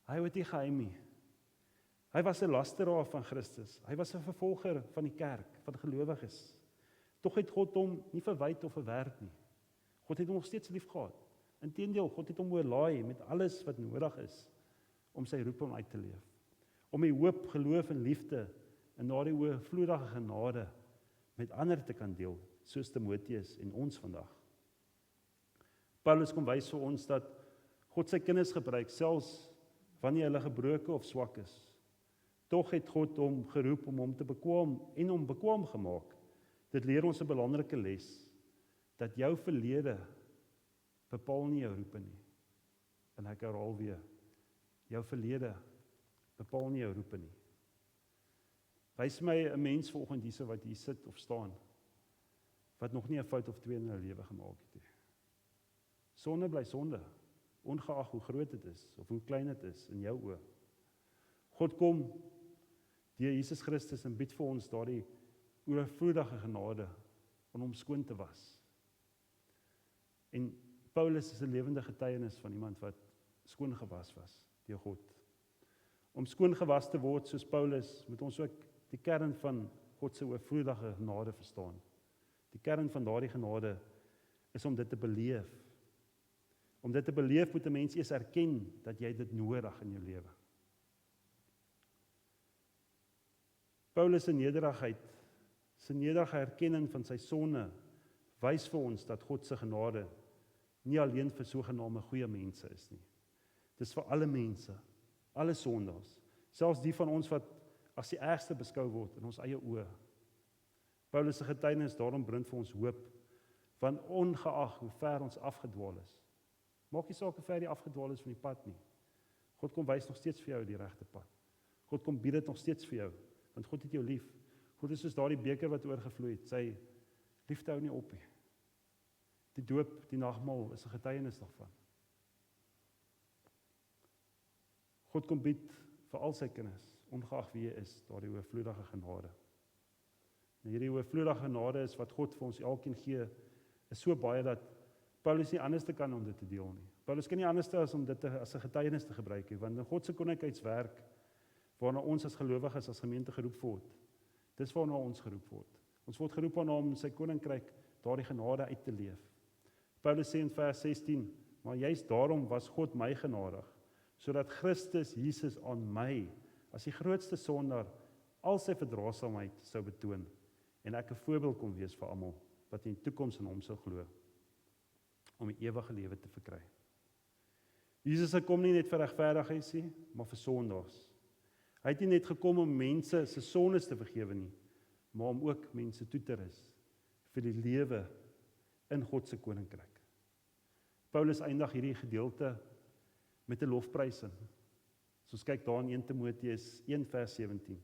Hy het nie geheim nie. Hy was 'n lasteraar van Christus. Hy was 'n vervolger van die kerk, van gelowiges. Tog het God hom nie verwyd of verwerp nie. God het hom nog steeds liefgehad. Inteendeel, God het hom oorlaai met alles wat nodig is om sy roeping uit te leef. Om die hoop, geloof en liefde en daardie oorvloedige genade met ander te kan deel, soos Timoteus en ons vandag. Paulus kom wys vir ons dat God sy kinders gebruik, selfs wanneer hulle gebroke of swak is. Tog het God hom geroep om hom te bekwam en hom bekwam gemaak. Dit leer ons 'n belangrike les, dat jou verlede bepaal nie jou roeping nie. En ek herhaal weer, jou verlede bepaal nie jou roeping nie. Wys my 'n mens vanoggend hierso wat hier sit of staan, wat nog nie 'n fout of twee in hulle lewe gemaak het nie. Sonde bly sonde, ongeag hoe groot dit is, of hoe klein dit is in jou oë. God kom deur Jesus Christus en bied vir ons daardie oorvloedige genade om hom skoon te was. En Paulus is 'n lewende getuienis van iemand wat skoon gewas was deur God. Om skoon gewas te word soos Paulus, moet ons ook die kern van God se oorvloedige genade verstaan. Die kern van daardie genade is om dit te beleef. Om dit te beleef moet 'n mens eers erken dat jy dit nodig in jou lewe. Paulus se nederigheid, sy nederige erkenning van sy sonde, wys vir ons dat God se genade nie alleen vir sogenaamde goeie mense is nie. Dis vir alle mense, alle sondaars, selfs die van ons wat as die ergste beskou word in ons eie oë. Paulus se getuienis daarom bring vir ons hoop, want ongeag hoe ver ons afgedwaal is, maak nie saak hoe ver jy afgedwaal is van die pad nie. God kom wys nog steeds vir jou die regte pad. God kom bied dit nog steeds vir jou, want God het jou lief. God is soos daardie beker wat oorgevloei het, sy liefde hou nie op nie. Die doop, die nagmaal is 'n getuienis daarvan. God kom bied vir al sy kinders, ongeag wie jy is, daardie oorvloedige genade. En hierdie oorvloedige genade is wat God vir ons elkeen gee, is so baie dat Paulus nie anders kan om dit te deel nie. Paulus kan nie anders as om dit as 'n getuienis te gebruik nie, want in God se koninkrykswerk, waarna ons as gelowiges as gemeente geroep word, dis waarna ons geroep word. Ons word geroep om sy koninkryk, daardie genade uit te leef. Paulus sê in vers 16, maar juist daarom was God my genadig, sodat Christus Jesus aan my, as die grootste sondaar, al sy verdraagsaamheid sou betoon, en ek 'n voorbeeld kon wees vir almal, wat in die toekoms in hom sou glo, om die ewige lewe te verkry. Jesus kom nie net vir regverdiges nie, maar vir sondaars. Hy het nie net gekom om mense se sondes te vergewe nie, maar om ook mense toe te rus vir die lewe in God se koninkryk. Paulus eindig hierdie gedeelte met 'n lofprysing. Soos kyk daar in 1 Timoteus 1 vers 17.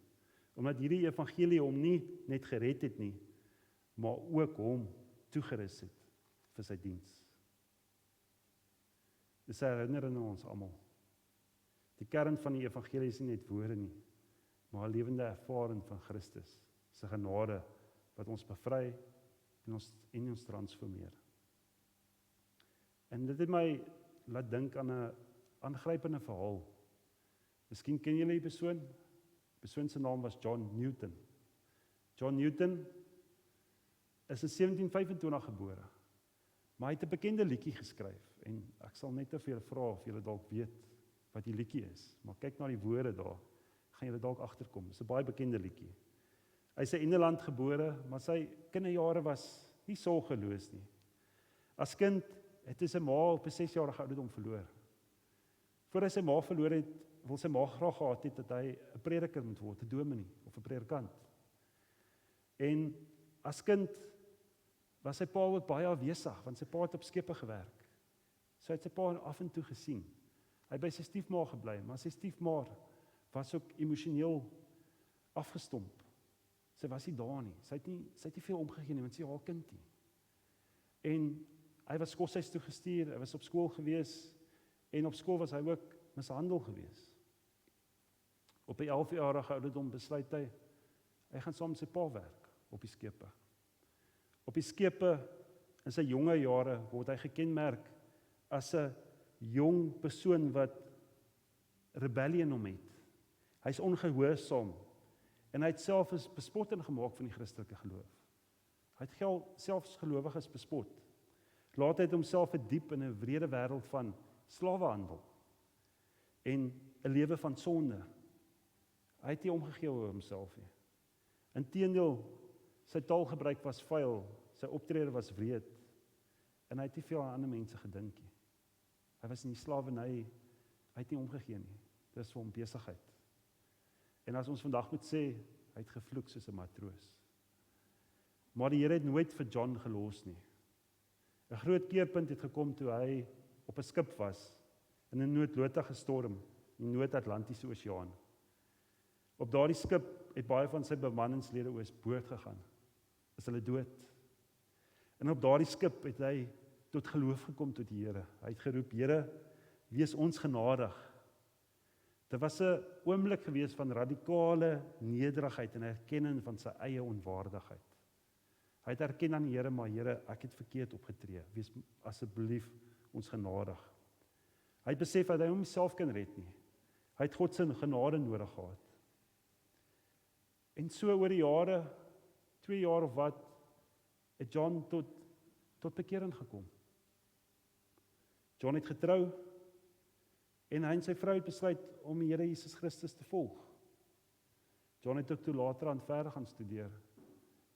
Omdat hierdie evangelie hom nie net gered het nie, maar ook hom toegerus het vir sy diens. Dis 'n herinnering aan ons almal. Die kern van die evangelie is nie net woorde nie, maar 'n lewende ervaring van Christus se genade wat ons bevry en ons transformeer. En dit het my laat dink aan 'n aangrypende verhaal. Miskien ken julle die persoon? Die persoon se naam was John Newton. John Newton is in 1725 gebore, maar hy het 'n bekende liedjie geskryf, en ek sal net te veel vra of julle dalk weet wat die liedjie is, maar kyk na die woorde daar, gaan julle dalk agterkom. Dit is 'n baie bekende liedjie. Hy is in Engeland gebore, maar sy kinderjare was nie sorgeloos nie. As kind het hy sy ma op 'n 6-jarige ouderdom verloor. Voor hy sy ma verloor het, wil sy ma graag gehad het dat hy 'n prediker moet word, 'n dominee of 'n predikant. En as kind was sy pa ook baie afwesig, want sy pa het op skepe gewerk. So het sy pa af en toe gesien. Hy het by sy stiefma gebly, maar sy stiefma was ook emosioneel afgestomp. Sy was nie daar nie. Sy het nie veel omgegee nie, want sy haar kind nie. En hy was koshuis toe gestuur, hy was op skool gewees, en op skool was hy ook mishandel gewees. Op 'n 11-jarige ouderdom besluit hy gaan saam met sy pa werk op die skepe. Op die skepe in sy jonge jare word hy gekenmerk as 'n jong persoon wat rebellion om het. Hy's ongehoorsaam en hy het self 'n bespotting gemaak van die Christelike geloof. Hy het selfs gelowiges bespot. Later het homself verdiep in 'n wrede wêreld van slawehandel en 'n lewe van sonde. Hy het nie omgegee oor homself nie. Inteendeel, sy taalgebruik was vuil, sy optrede was wreed, en hy het nie veel aan ander mense gedink nie. Hy was in die slawerny, hy het nie omgegee nie. Dit is vir hom besigheid. En as ons vandag moet sê, hy het gevloek soos 'n matroos. Maar die Here het nooit vir John gelos nie. 'n Groot keerpunt het gekom toe hy op 'n skip was in 'n noodlottige storm in die Noord-Atlantiese Oseaan. Op daardie skip het baie van sy bemanningslede oorboord gegaan. Is hulle dood. En op daardie skip het hy tot geloof gekom tot die Here. Hy het geroep, Here, wees ons genadig. Dit was 'n oomblik gewees van radikale nederigheid en erkenning van sy eie onwaardigheid. Hy het erken aan die Here, maar Here, ek het verkeerd opgetree. Wees asseblief ons genadig. Hy het besef dat hy homself kan red nie. Hy het God se genade nodig gehad. En so oor die jare, 2 jaar of wat, het John tot bekering gekom. John het getrou, en hy en sy vrou het besluit om die Here Jesus Christus te volg. John het ook toe later aan verder gaan studeer,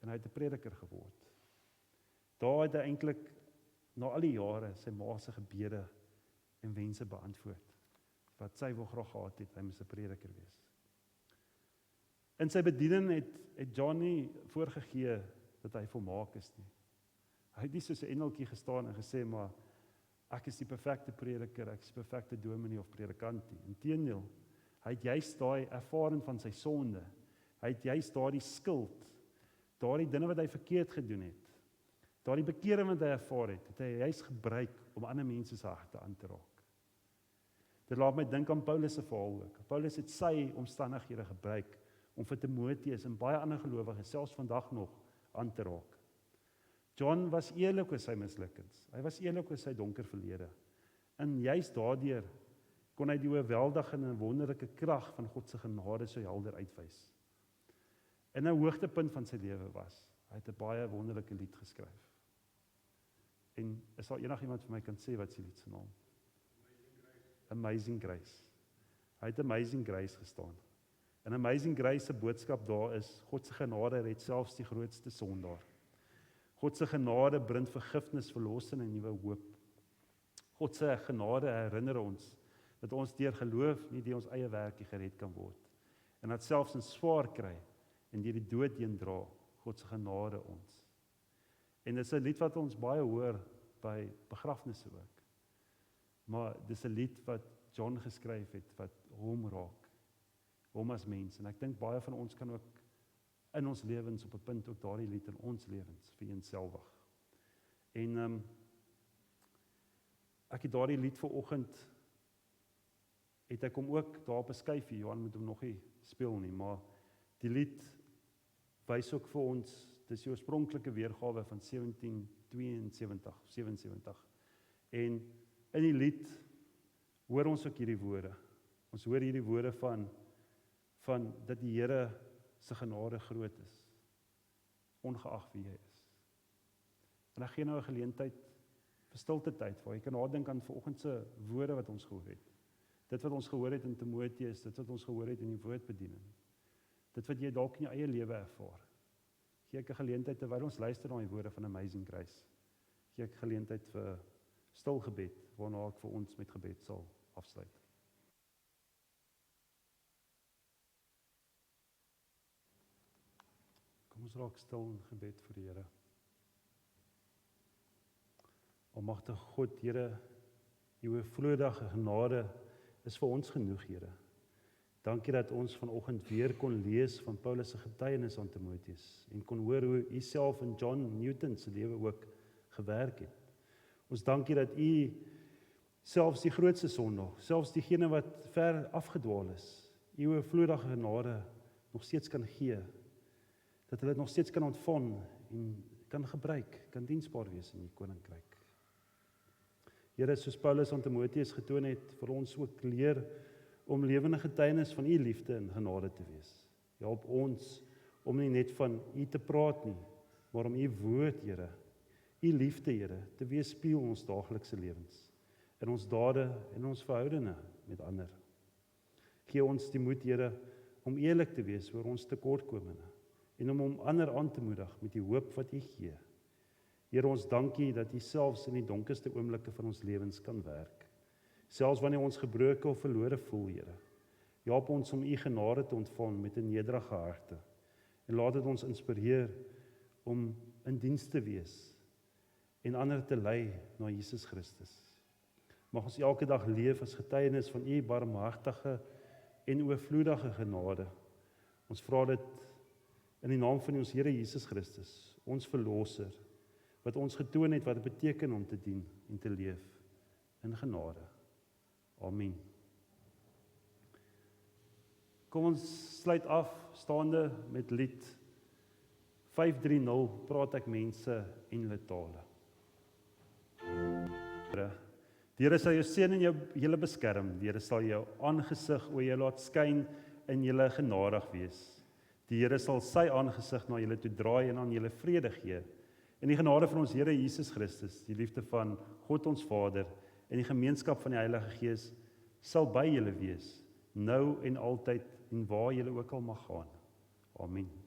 en hy het 'n prediker geword. Daar het hy eintlik na al die jare sy ma se gebede en wense beantwoord, wat sy wil graag gehad het, hy moes 'n prediker wees. In sy bediening het John nie voorgegee dat hy volmaak is nie. Hy het nie soos 'n engeltjie gestaan en gesê, maar ek is die perfekte prediker, ek is die perfekte dominee of predikant nie. Inteendeel, hy het juist daai ervaring van sy sonde, hy het juist daardie skuld, daardie dinge wat hy verkeerd gedoen het, daardie bekering wat hy ervaar het hy juist gebruik om ander mense se harte aan te raak. Dit laat my dink aan Paulus se verhaal ook. Paulus het sy omstandighede gebruik om vir Timoteus en baie ander gelowiges, selfs vandag nog, aan te raak. John was eerlik oor sy mislukkings. Hy was eerlik oor sy donker verlede. En juist daardeur kon hy die oorweldigende en wonderlike krag van God se genade so helder uitwys. En 'n hoogtepunt van sy lewe was, hy het 'n baie wonderlike lied geskryf. En is daar enigiemand vir my kan sê wat is die lied se naam? Amazing Grace. Hy het Amazing Grace gestaan. En Amazing Grace se boodskap daar is, God se genade red selfs die grootste sondaar. God se genade bring vergifnis, verlossing en nuwe hoop. God se genade herinner ons dat ons deur geloof nie deur ons eie werkie gered kan word. En dat selfs in swaar kry en deur die dood heen dra, God se genade ons. En dis 'n lied wat ons baie hoor by begrafnisse ook. Maar dis 'n lied wat John geskryf het, wat hom raak, hom as mens. En ek dink baie van ons kan ook in ons lewens op 'n punt ook daardie lied in ons lewens vereenselwig. En ek het daardie lied vanoggend, het ek hom ook daar op 'n skyfie, Johan moet hom nog nie speel nie, maar die lied wys ook vir ons, dis die oorspronklike weergawe van 1777. En in die lied hoor ons ook hierdie woorde. Ons hoor hierdie woorde van dat die Here se genade groot is, ongeag wie jy is. En ek gee nou 'n geleentheid vir stilte tyd, waar jy kan nadink aan vanoggend se woorde wat ons gehoor het. Dit wat ons gehoor het in Timoteus, dit wat ons gehoor het in die woordbediening. Dit wat jy dalk in jou eie lewe ervaar. Gee ek 'n geleentheid terwyl ons luister na die woorde van Amazing Grace. Gee ek geleentheid vir stil gebed, waarna ek vir ons met gebed sal afsluit. Kom ons raak stil in gebed vir die Here. Almagtige God, Here, die oorvloedige genade is vir ons genoeg, Here. Dankie dat ons vanoggend weer kon lees van Paulus se getuienis aan Timoteus en kon hoor hoe U self in John Newton se lewe ook gewerk het. Ons dankie dat U selfs die grootste sondaar, selfs diegene wat ver afgedwaal is, U oorvloedige genade nog steeds kan gee, dat hulle dit nog steeds kan ontvang en kan gebruik, kan diensbaar wees in U koninkryk. Here, soos Paulus aan Timoteus getoon het, vir ons ook leer om lewende getuienis van U liefde en genade te wees. Help ons om nie net van U te praat nie, maar om U woord, Here, U liefde, Here, te weerspieël in ons daaglikse lewens, in ons dade en ons verhoudinge met ander. Gee ons die moed, Here, om eerlik te wees oor ons tekortkominge en om ander aan te moedig met die hoop wat U gee. Here, ons dankie dat U selfs in die donkerste oomblikke van ons lewens kan werk. Selfs wanneer ons gebroken of verlore voel, Here. Help ons om U genade te ontvang met 'n nederige harte. En laat dit ons inspireer om in diens te wees en ander te lei na Jesus Christus. Mag ons elke dag leef as getuienis van U barmhartige en oorvloedige genade. Ons vra dit in die naam van ons Here Jesus Christus, ons verlosser, wat ons getoon het wat dit beteken om te dien en te leef in genade. Amen. Kom ons sluit af staande met lied 530, praat ek mense en hulle tale. Die Here sal jou seën en jou julle beskerm. Die Here sal jou aangesig oor jou laat skyn en julle genadig wees. Die Here sal sy aangesig na julle toe draai en aan julle vrede gee. En die genade van ons Here Jesus Christus, die liefde van God ons Vader en die gemeenskap van die Heilige Gees sal by julle wees, nou en altyd en waar julle ook al mag gaan. Amen.